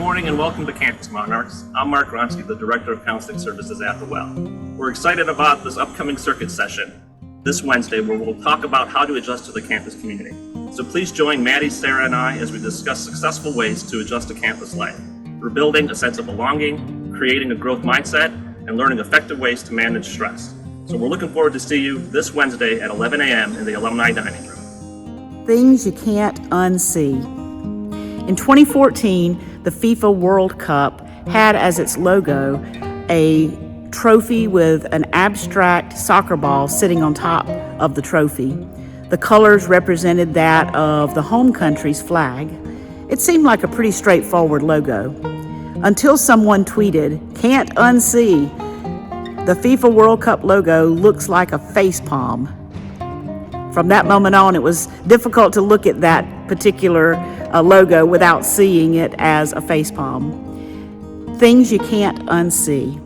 morning and welcome to Campus Monarchs. I'm Mark Ronski, the Director of Counseling Services at The Well. We're excited about this upcoming circuit session this Wednesday where we'll talk about how to adjust to the campus community. So please join Maddie, Sarah, and I as we discuss successful ways to adjust to campus life. We're building a sense of belonging, creating a growth mindset, and learning effective ways to manage stress. So we're looking forward to see you this Wednesday at 11 a.m. in the Alumni Dining Room. Things you can't unsee. In 2014, the FIFA World Cup had as its logo a trophy with an abstract soccer ball sitting on top of the trophy. The colors represented that of the home country's flag. It seemed like a pretty straightforward logo, until someone tweeted, "Can't unsee. The FIFA World Cup logo looks like a face palm." From that moment on, it was difficult to look at that particular logo without seeing it as a facepalm. Things you can't unsee.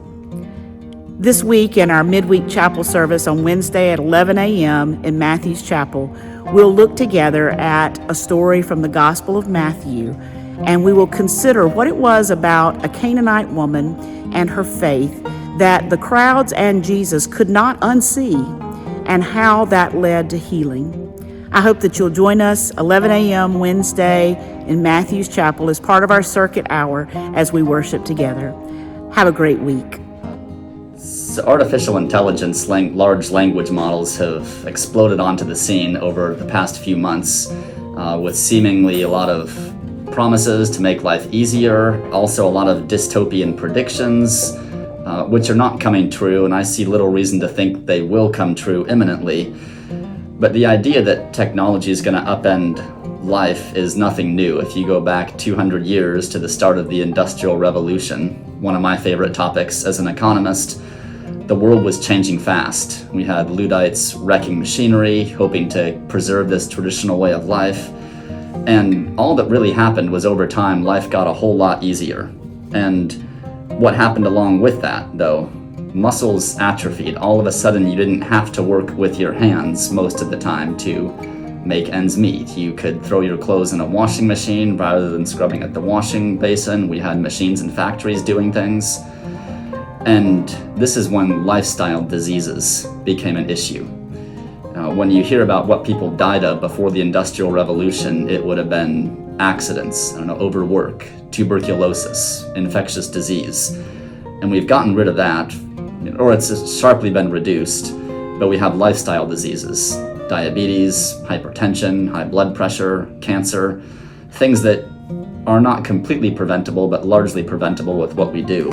This week in our midweek chapel service on Wednesday at 11 a.m. in Matthew's Chapel, we'll look together at a story from the Gospel of Matthew, and we will consider what it was about a Canaanite woman and her faith that the crowds and Jesus could not unsee, and how that led to healing. I hope that you'll join us 11 a.m. Wednesday in Matthew's Chapel as part of our circuit hour as we worship together. Have a great week. So artificial intelligence, large language models have exploded onto the scene over the past few months with seemingly a lot of promises to make life easier, also a lot of dystopian predictions, which are not coming true, and I see little reason to think they will come true imminently. But the idea that technology is going to upend life is nothing new. If you go back 200 years to the start of the Industrial Revolution, one of my favorite topics as an economist, the world was changing fast. We had Luddites wrecking machinery, hoping to preserve this traditional way of life. And all that really happened was over time, life got a whole lot easier. And what happened along with that, though? Muscles atrophied. All of a sudden, you didn't have to work with your hands most of the time to make ends meet. You could throw your clothes in a washing machine rather than scrubbing at the washing basin. We had machines in factories doing things. And this is when lifestyle diseases became an issue. When you hear about what people died of before the Industrial Revolution, it would have been accidents, overwork, tuberculosis, infectious disease. And we've gotten rid of that, or it's sharply been reduced, but we have lifestyle diseases, diabetes, hypertension, high blood pressure, cancer, things that are not completely preventable, but largely preventable with what we do.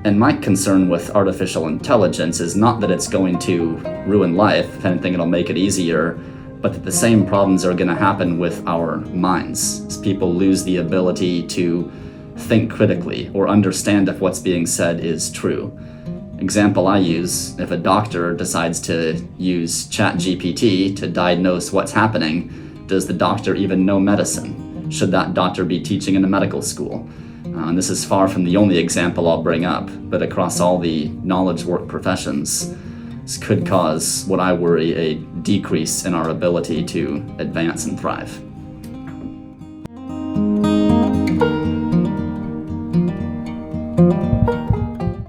And my concern with artificial intelligence is not that it's going to ruin life, if anything it'll make it easier, but that the same problems are going to happen with our minds as people lose the ability to think critically or understand if what's being said is true. Example I use, if a doctor decides to use ChatGPT to diagnose what's happening, does the doctor even know medicine? Should that doctor be teaching in a medical school? And this is far from the only example I'll bring up, but across all the knowledge work professions, this could cause what I worry a decrease in our ability to advance and thrive.